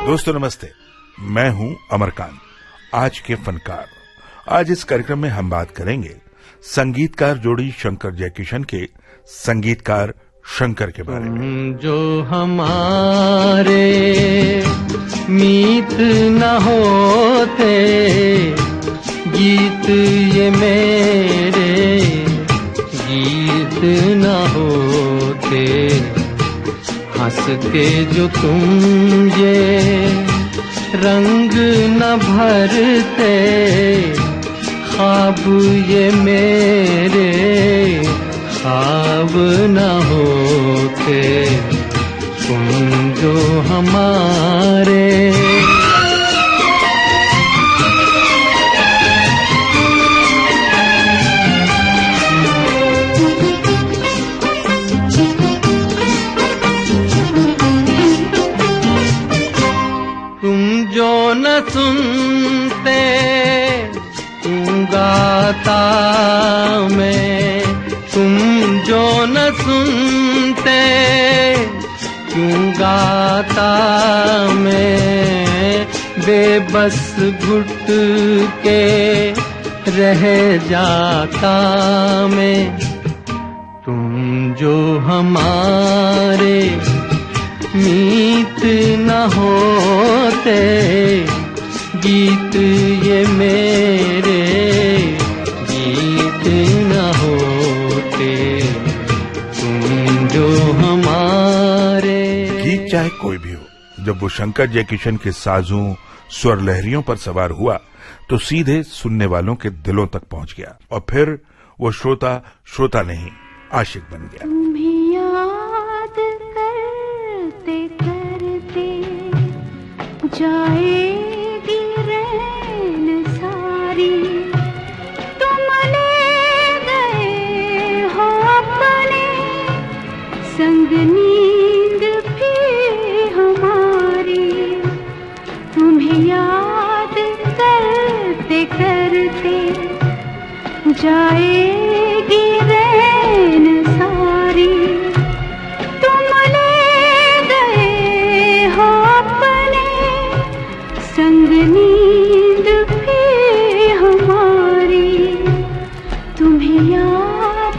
दोस्तों नमस्ते, मैं हूं अमरकांत, आज के फनकार। आज इस कार्यक्रम में हम बात करेंगे संगीतकार जोड़ी शंकर जयकिशन के संगीतकार शंकर के बारे में। जो हमारे मीत न होते, गीत ये मेरे गीत न होते, हंस के जो तुम ये रंग न भरते, ख्वाब ये मेरे ख्वाब न होते, तुम जो हमारे। न सुनते तू गाता मैं, तुम जो न सुनते क्यों गाता मैं, बेबस घुट के रह जाता मैं। तुम जो हमारे मीत न होते, गीत ये मेरे गीत न होते, तुम जो हमारे। गीत चाहे कोई भी हो, जब वो शंकर जयकिशन के साजों स्वर लहरियों पर सवार हुआ तो सीधे सुनने वालों के दिलों तक पहुंच गया और फिर वो श्रोता नहीं आशिक बन गया। जाएगी रैन सारी, तुम ले गए हो अपने संग नींद भी हमारी, तुम्हें याद करते करते जाएगी रैन सारी, तुम ले गए हो संग नींद भी हमारी, तुम्हें याद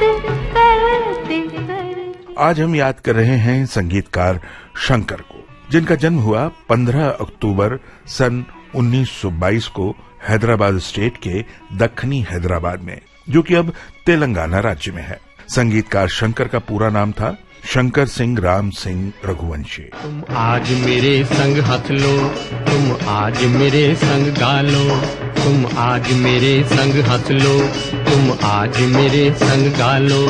करते करते। आज हम याद कर रहे हैं संगीतकार शंकर को, जिनका जन्म हुआ 15 अक्टूबर सन 1922 को हैदराबाद स्टेट के दक्षिणी हैदराबाद में, जो कि अब तेलंगाना राज्य में है। संगीतकार शंकर का पूरा नाम था शंकर सिंह राम सिंह रघुवंशी। तुम आज मेरे संग हंस लो, तुम आज मेरे संग गा लो, तुम आज मेरे संग हंस लो, तुम आज मेरे संग गा लो,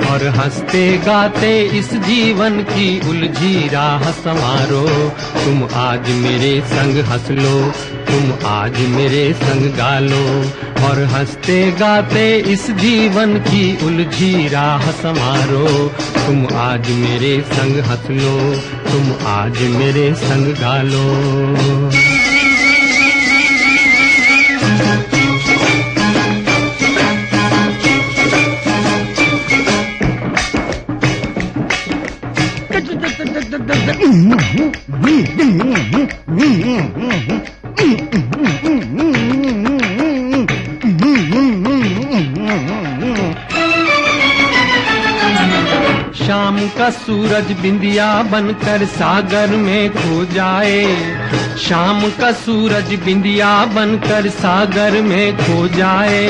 और हंसते गाते इस जीवन की उलझी राह संवारो। तुम आज मेरे संग हंस लो, तुम आज मेरे संग गा लो, और हंसते गाते इस जीवन की उलझी राह संवारो। तुम आज मेरे संग हंस लो, तुम आज मेरे संग गा लो। शाम का सूरज बिंदिया बनकर सागर में खो जाए, शाम का सूरज बिंदिया बनकर सागर में खो जाए,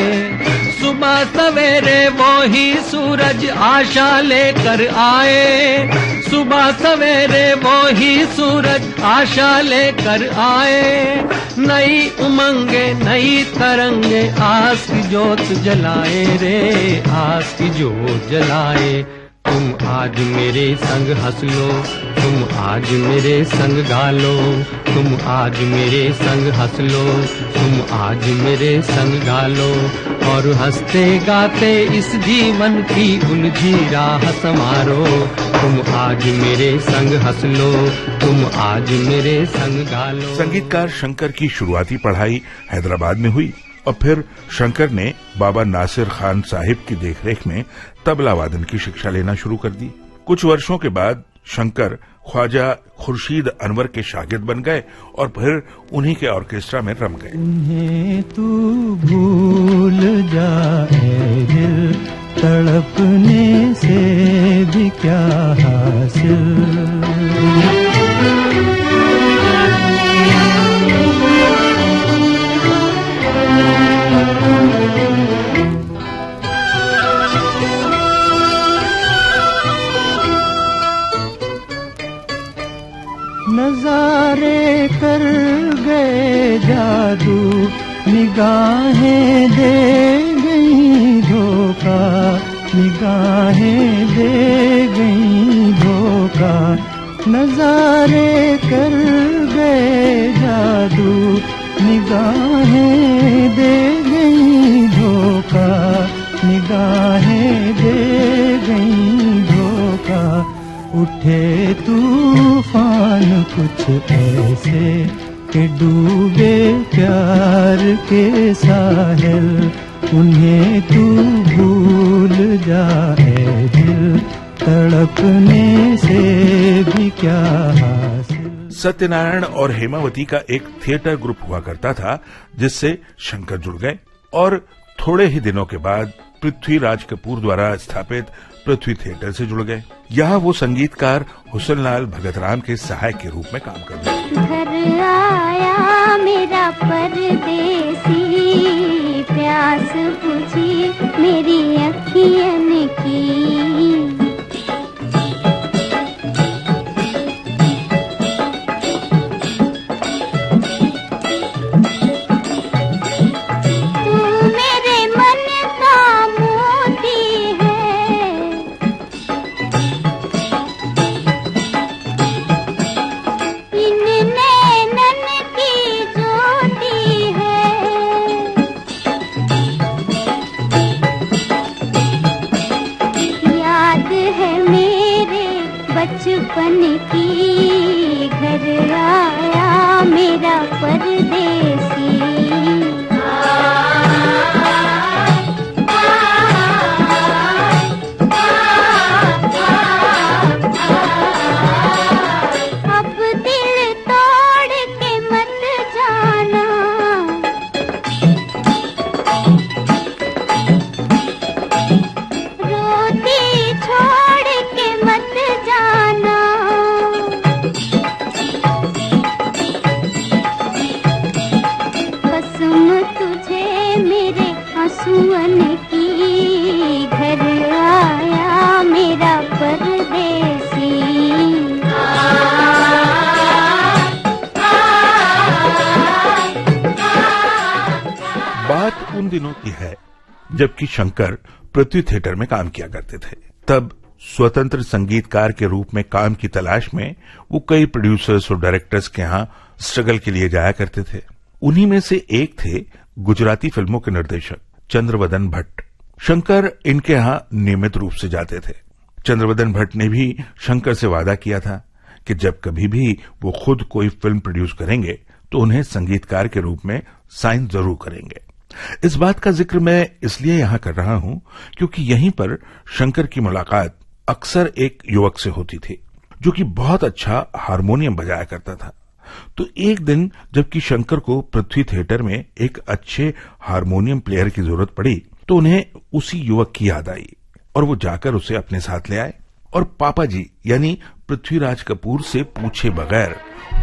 सुबह सवेरे वो ही सूरज आशा लेकर आए, सुबह सवेरे वो ही सूरज आशा लेकर आए। नई उमंगे नई तरंगे आस की जोत जलाए रे, आस की जोत जलाए। तुम आज मेरे संग हंस लो, तुम आज मेरे संग गा लो, तुम आज मेरे संग हंस लो, तुम आज मेरे संग गा लो, और हंसते गाते इस जीवन की उलझी राह संवारो। तुम आज मेरे संग हंस लो, तुम आज मेरे संग गा लो। संगीतकार शंकर की शुरुआती पढ़ाई हैदराबाद में हुई और फिर शंकर ने बाबा नासिर खान साहिब की देखरेख में तबला वादन की शिक्षा लेना शुरू कर दी। कुछ वर्षों के बाद शंकर ख्वाजा खुर्शीद अनवर के शागिर्द बन गए और फिर उन्हीं के ऑर्केस्ट्रा में रम गए। उन्हें तू भूल जाए दिल, तड़पने से भी क्या हासिल। नजारे कर गए जादू, निगाहें दे गई धोखा, निगाहें दे गई धोखा। नजारे कर गए जादू, निगाहें दे गई धोखा, निगाहें दे गई धोखा। उठे तूफान कुछ ऐसे कि डूबे प्यार के साहिल, उन्हें तू भूल जाए दिल, तड़पने से भी क्या हासिल। सत्यनारायण और हेमावती का एक थिएटर ग्रुप हुआ करता था जिससे शंकर जुड़ गए और थोड़े ही दिनों के बाद पृथ्वीराज कपूर द्वारा स्थापित पृथ्वी थिएटर से जुड़ गए। यहाँ वो संगीतकार हुसनलाल भगतराम के सहायक के रूप में काम कर रहे। घर आया मेरा परदेसी, प्यास बुझी मेरी अखियन की। बचपन की घर आया मेरा परदेसी। अब दिल तोड़ के मत जाना, रोती छोड़ के मत जाना। कसम तुझे मेरे आंसुअन की, घर आया मेरा परदेसी। बात उन दिनों की है जबकि शंकर पृथ्वी थिएटर में काम किया करते थे। तब स्वतंत्र संगीतकार के रूप में काम की तलाश में वो कई प्रोड्यूसर्स और डायरेक्टर्स के यहाँ स्ट्रगल के लिए जाया करते थे। उन्हीं में से एक थे गुजराती फिल्मों के निर्देशक चंद्रवदन भट्ट। शंकर इनके यहाँ नियमित रूप से जाते थे। चंद्रवदन भट्ट ने भी शंकर से वादा किया था कि जब कभी भी वो खुद कोई फिल्म प्रोड्यूस करेंगे तो उन्हें संगीतकार के रूप में साइन जरूर करेंगे। इस बात का जिक्र मैं इसलिए यहां कर रहा हूं क्योंकि यहीं पर शंकर की मुलाकात अक्सर एक युवक से होती थी जो कि बहुत अच्छा हारमोनियम बजाया करता था। तो एक दिन जबकि शंकर को पृथ्वी थिएटर में एक अच्छे हारमोनियम प्लेयर की जरूरत पड़ी तो उन्हें उसी युवक की याद आई और वो जाकर उसे अपने साथ ले आए और पापा जी यानी पृथ्वीराज कपूर से पूछे बगैर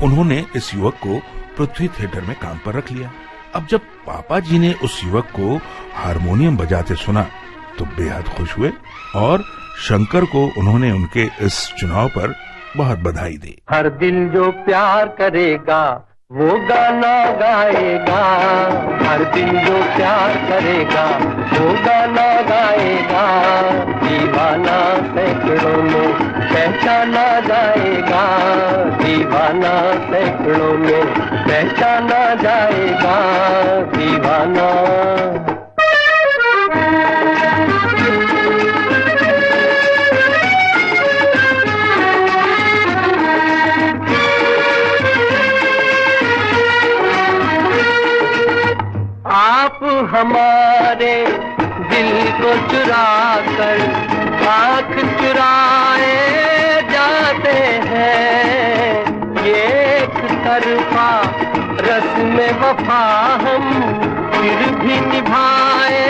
उन्होंने इस युवक को पृथ्वी थिएटर में काम पर रख लिया। अब जब पापा जी ने उस युवक को हारमोनियम बजाते सुना तो बेहद खुश हुए और शंकर को उन्होंने उनके इस चुनाव पर बहुत बधाई दी। हर दिल जो प्यार करेगा वो गाना गाएगा, हर दिल जो प्यार करेगा वो गाना गाएगा। दीवाना सैकड़ों में पहचाना जाएगा, दीवाना सैकड़ों में पहचाना जाएगा। दीवाना आप हमारे दिल को चुरा कर आँख चुराए जाते हैं ये एक तरफा रस्म वफा हम फिर भी निभाए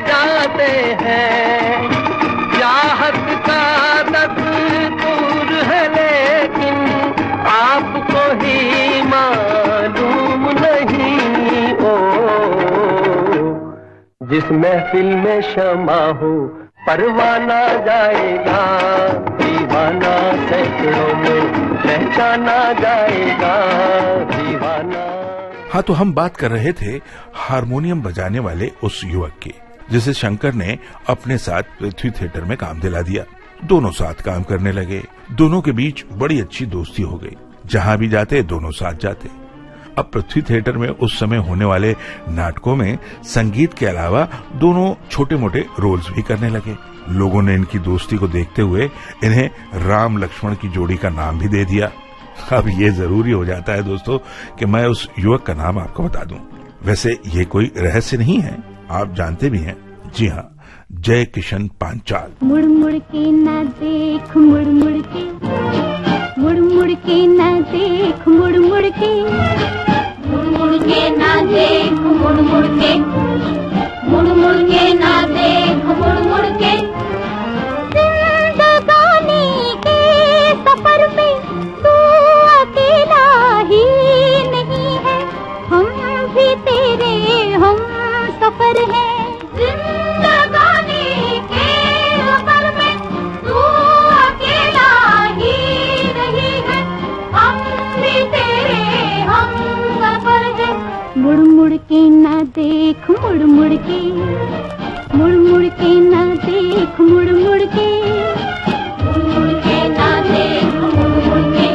जाते हैं। चाहत का दस्तूर है लेकिन आपको ही मालूम नहीं। ओ जिस महफिल में शमा हो परवाना जाएगा, दीवाना सैकड़ों में पहचाना जाएगा दीवाना। हाँ, तो हम बात कर रहे थे हारमोनियम बजाने वाले उस युवक की जिसे शंकर ने अपने साथ पृथ्वी थिएटर में काम दिला दिया। दोनों साथ काम करने लगे। दोनों के बीच बड़ी अच्छी दोस्ती हो गई। जहां भी जाते दोनों साथ जाते। अब पृथ्वी थिएटर में उस समय होने वाले नाटकों में संगीत के अलावा दोनों छोटे मोटे रोल्स भी करने लगे। लोगों ने इनकी दोस्ती को देखते हुए इन्हें राम लक्ष्मण की जोड़ी का नाम भी दे दिया। अब ये जरूरी हो जाता है दोस्तों कि मैं उस युवक का नाम आपको बता दूं। वैसे ये कोई रहस्य नहीं है, आप जानते भी हैं। जी हाँ, जय किशन पांचाल। मुड़ मुड़ के ना देख, मुड़ मुड़ के, मुड़ मुड़ के ना देख, मुड़ मुड़ के, मुड़ मुड़ के ना देख, मुड़ मुड़ के, मुड़ मुड़ के ना देख, मुड़ मुड़ के। जिंदगानी के सफर में तू अकेला ही नहीं है, हम भी तेरे हम सफर हैं। जिंदगानी के सफर में तू अकेला ही नहीं है, हम भी तेरे हम सफर हैं। मुड़ मुड़ के ना देख, मुड़ मुड़ के, मुड़ मुड़ के ना देख, मुड़ मुड़ के, मुड़ मुड़ के ना देख, मुड़ मुड़ के,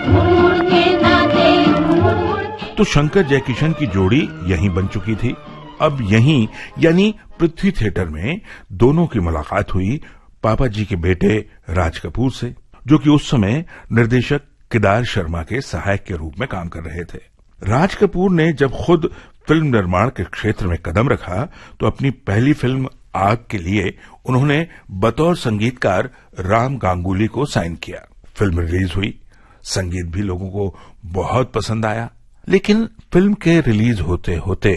मुड़ मुड़ के ना देख, मुड़ मुड़ के। तो शंकर जयकिशन की जोड़ी यहीं बन चुकी थी। अब यहीं यानी पृथ्वी थिएटर में दोनों की मुलाकात हुई पापा जी के बेटे राज कपूर से, जो कि उस समय निर्देशक केदार शर्मा के सहायक के रूप में काम कर रहे थे। राज कपूर ने जब खुद फिल्म निर्माण के क्षेत्र में कदम रखा तो अपनी पहली फिल्म आग के लिए उन्होंने बतौर संगीतकार राम गांगुली को साइन किया। फिल्म रिलीज हुई, संगीत भी लोगों को बहुत पसंद आया। लेकिन फिल्म के रिलीज होते होते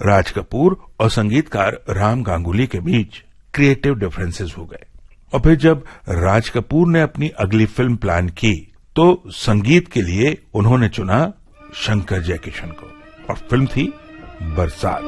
राज कपूर और संगीतकार राम गांगुली के बीच क्रिएटिव डिफरेंसेस हो गए। और फिर जब राज कपूर ने अपनी अगली फिल्म प्लान की तो संगीत के लिए उन्होंने चुना शंकर जयकिशन को, और फिल्म थी बरसात।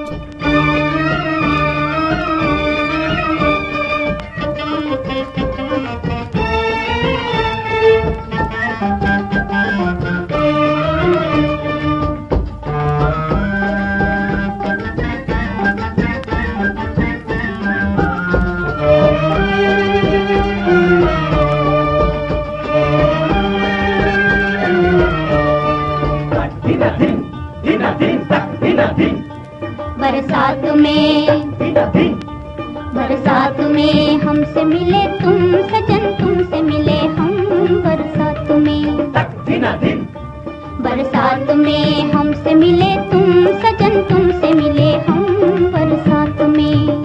बरसात में हमसे मिले तुम सजन, तुमसे मिले हम बरसात में। बरसात में हमसे मिले तुम सजन, तुमसे मिले हम बरसात में।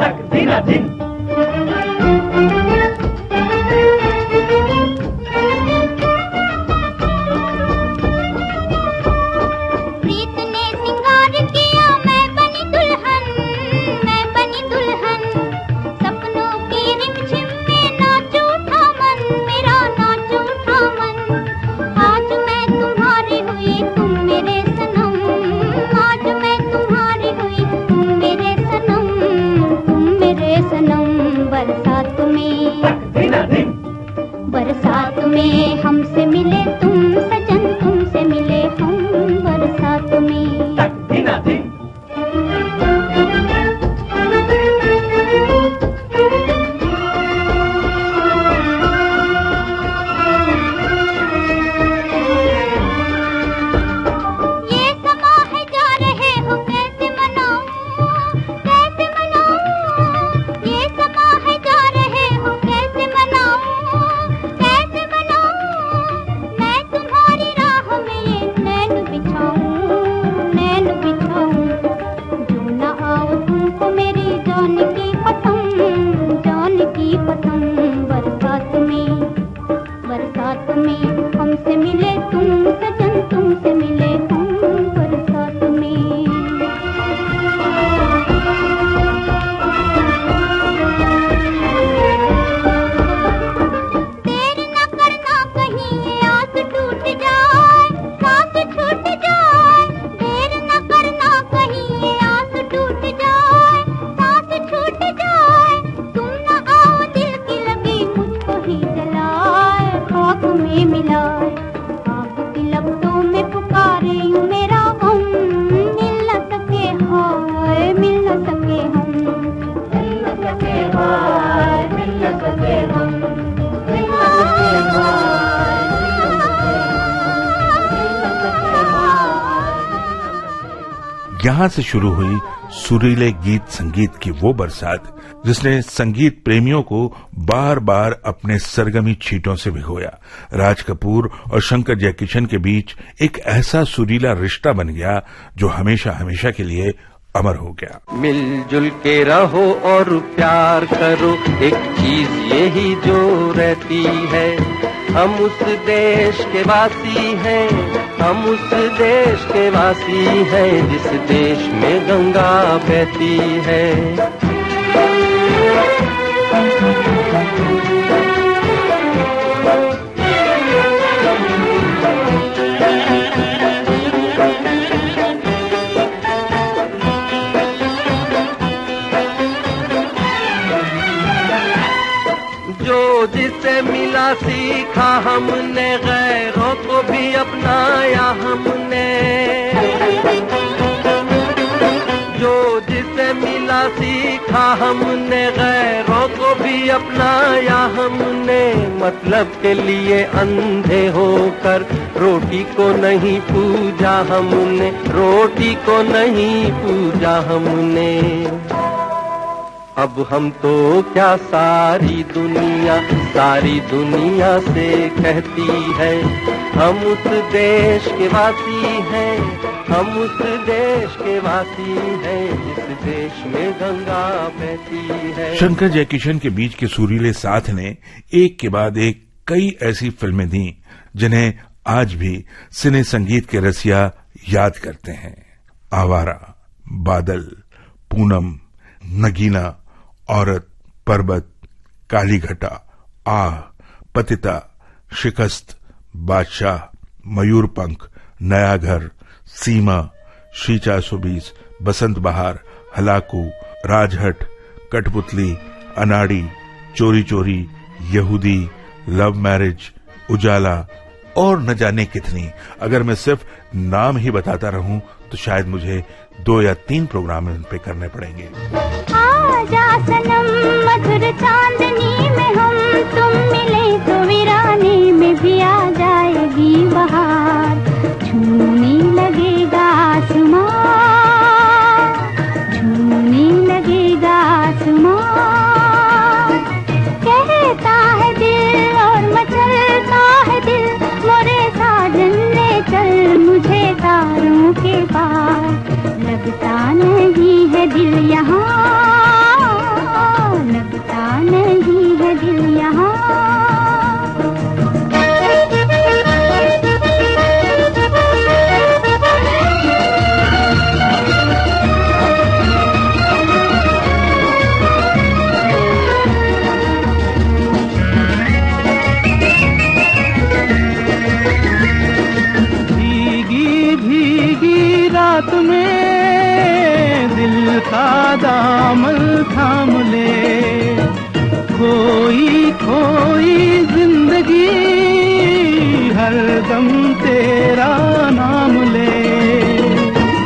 प्रीत ने सिंगार किया, मैं बनी दुल्हन, मैं बनी दुल्हन। सपनों की रिमझिम में नाच उठा मन, मेरा नाच उठा मन। आज मैं तुम्हारी हुई, तुम मेरे सनम, आज मैं तुम्हारी हुई, यहाँ से शुरू हुई सुरीले गीत संगीत की वो बरसात जिसने संगीत प्रेमियों को बार बार अपने सरगमी छींटों से भिगोया। राज कपूर और शंकर जयकिशन के बीच एक ऐसा सुरीला रिश्ता बन गया जो हमेशा हमेशा के लिए अमर हो गया। मिलजुल के रहो और प्यार करो, एक चीज यही जो रहती है। हम उस देश के वासी हैं, हम उस देश के वासी हैं जिस देश में गंगा बहती है। जो जिसे मिला सीखा हमने, गैरों को भी अपनाया हमने। जो जिसे मिला सीखा हमने, गैरों को भी अपनाया हमने। मतलब के लिए अंधे होकर रोटी को नहीं पूजा हमने, रोटी को नहीं पूजा हमने। अब हम तो क्या सारी दुनिया से कहती है, हम उस देश के वासी हैं, हम उस देश के वासी हैं जिस देश में गंगा बहती है। शंकर जयकिशन के बीच के सुरीले साथ ने एक के बाद एक कई ऐसी फिल्में दी जिन्हें आज भी सिने संगीत के रसिया याद करते हैं। आवारा, बादल, पूनम, नगीना, औरत, पर्वत, काली घटा, आह, पतिता, शिकस्त, बादशाह, मयूरपंख, नया घर, सीमा, श्री 420, बसंत बहार, हलाकू, राजहट, कठपुतली, अनाड़ी, चोरी चोरी, यहूदी, लव मैरिज, उजाला और न जाने कितनी। अगर मैं सिर्फ नाम ही बताता रहूं तो शायद मुझे 2 या 3 प्रोग्राम इन पे करने पड़ेंगे। आजा सनम मधुर चांदनी में हम तुम मिले तो वीराने में भी आ जाएगी बहार। झूमने लगेगा आसमां, झूमने लगेगा आसमां। कहता है दिल और मचलता है दिल, मोरे साजन ले चल मुझे तारों के पार। लगता नहीं है दिल यहाँ, लगता नहीं है दिल यहाँ। भीगी भीगी रात में दिल का दामन थाम ले, खोई खोई जिंदगी हरदम तेरा नाम ले।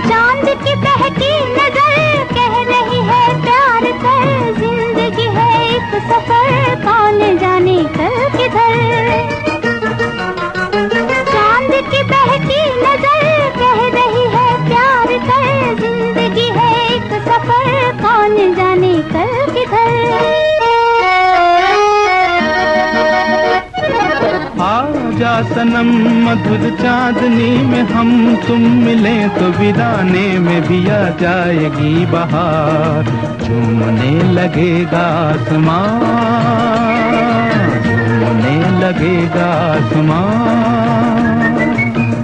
चांद की बहकी नजर कह रही है प्यार कर, जिंदगी है एक सफर कौन जाने कल किधर। चांद की बहकी नजर कह रही है प्यार कर, जिंदगी है एक सफर कौन जाने कल किधर। आजा सनम मधुर चांदनी में हम तुम मिले तो वीराने में भी आ जाएगी बहार। झूमने लगेगा आसमां, झूमने लगेगा आसमां।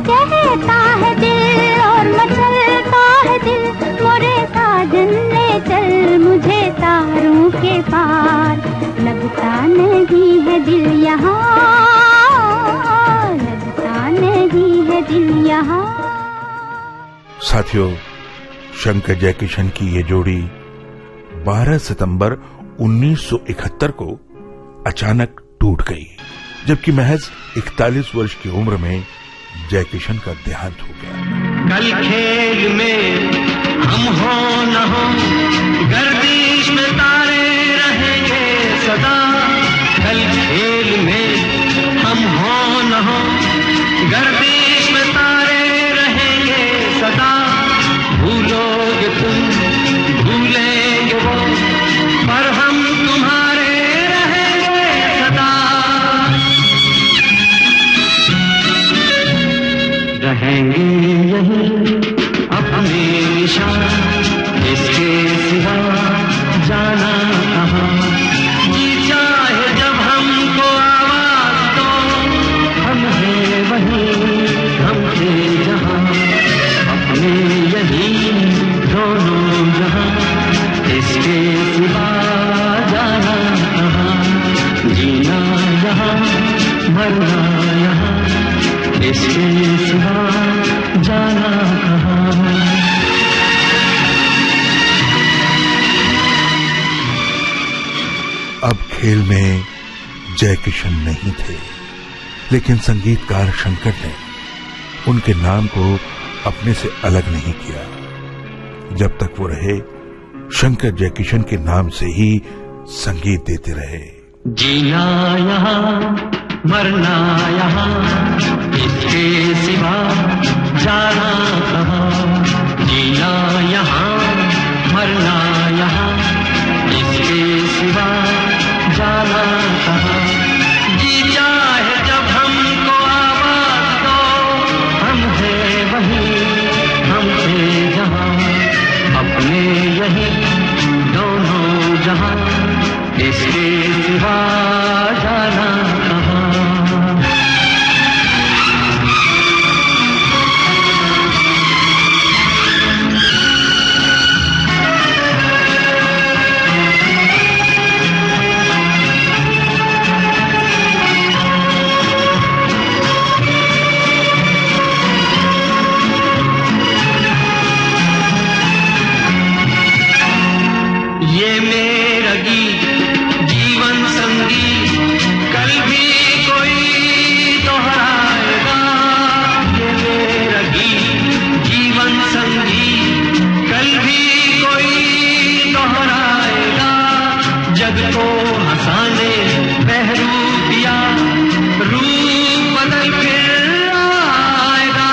कहता है दिल और मचलता है दिल, मोरे साजन ले चल मुझे तारों के पार। लगता नहीं है दिल यहाँ, लगता नहीं है दिल यहाँ। साथियों, शंकर जयकिशन की ये जोड़ी 12 सितंबर 1971 को अचानक टूट गई, जबकि महज 41 वर्ष की उम्र में जयकिशन का देहांत हो गया। कल खेल में हम हो न हो, गर्दिश में तारे रहेंगे सदा। कल खेल में हम हो न हो, गर्दिश में तारे रहेंगे सदा। भूलो रहेंगे यही अपने निशान, इसके सिवा जाना कहाँ। जी चाहे जब हमको आवाज दो, हम हैं वहीं, हम थे जहाँ, अपने यही दोनों जहाँ, इसके सिवा जाना कहाँ। जीना यहाँ, मरना यहाँ, इसके सिवा जाना कहाँ। अब खेल में जय किशन नहीं थे, लेकिन संगीतकार शंकर ने उनके नाम को अपने से अलग नहीं किया। जब तक वो रहे, शंकर जय किशन के नाम से ही संगीत देते रहे। जीना यहाँ, मरना यहाँ, इसके सिवा जाना कहाँ। जीना यहाँ, मरना यहाँ, इसके सिवा जाना कहाँ। जी चाहे जब हमको आवाज दो, हम हैं वहीं, हम थे जहाँ, अपने यही दोनों जहाँ, इसके सिवा जाना कहाँ। ये मेरा गीत जीवन संगीत, कल भी कोई दोहराएगा। ये मेरा गीत जीवन संगीत, कल भी कोई दोहराएगा। जग को हंसाने बहरूपिया, रूप बदल फिर आएगा।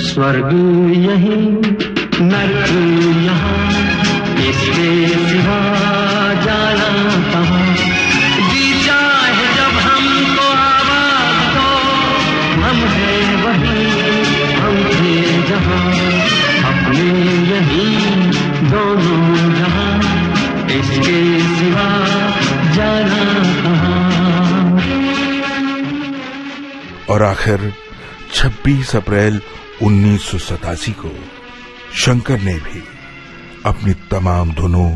स्वर्ग यही, नरक यहाँ, इसके सिवा जाना कहाँ। जी चाहे जब हमको आवाज दो, हम हैं वहीं, हम थे जहाँ, अपने यही दोनों जहाँ, इसके सिवा जाना कहाँ। और आखिर 26 अप्रैल 1987 को शंकर ने भी अपनी तमाम धुनों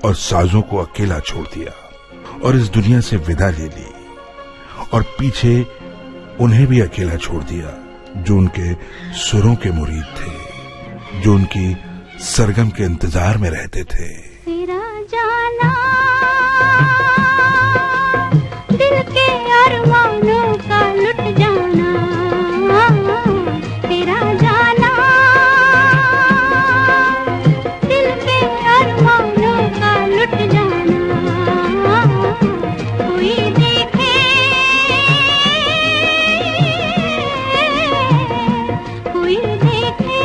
और साजों को अकेला छोड़ दिया और इस दुनिया से विदा ले ली। और पीछे उन्हें भी अकेला छोड़ दिया जो उनके सुरों के मुरीद थे, जो उनकी सरगम के इंतजार में रहते थे। तेरा जाना दिल के अरमानों का लुट जाना, तेरा जाना दिल के अरमानों का लुट जाना। कोई देखे, कोई देखे,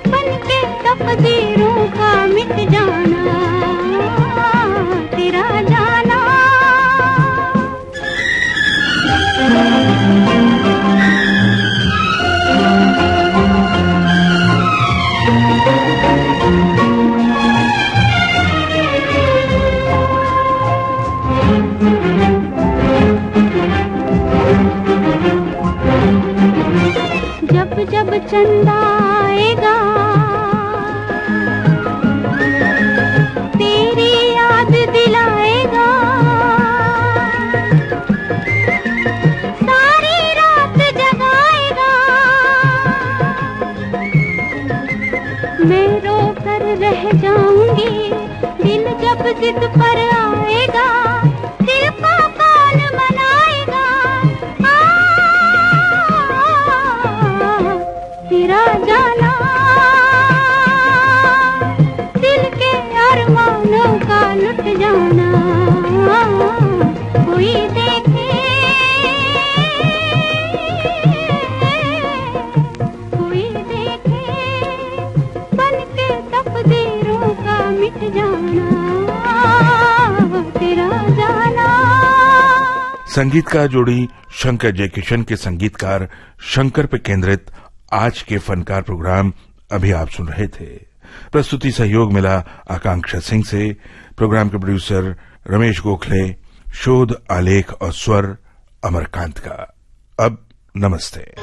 बन के तकदीरों का मिट जाना, तेरा जाना। जब जब चंदा आएगा, तेरी याद दिलाएगा। सारी रात जगाएगा, मैं रो कर रह जाऊंगी। दिल जब जिद पर आएगा, दिल को कौन मनाएगा। तेरा जाना दिल के अरमानों का लुट जाना। कोई देखे, कोई देखे, बन के तकदीरों का मिट जाना, संगीत का जोड़ी शंकर जयकिशन के संगीतकार शंकर पे केंद्रित आज के फनकार प्रोग्राम अभी आप सुन रहे थे। प्रस्तुति सहयोग मिला आकांक्षा सिंह से। प्रोग्राम के प्रोड्यूसर रमेश गोखले, शोध आलेख और स्वर अमरकांत का। अब नमस्ते।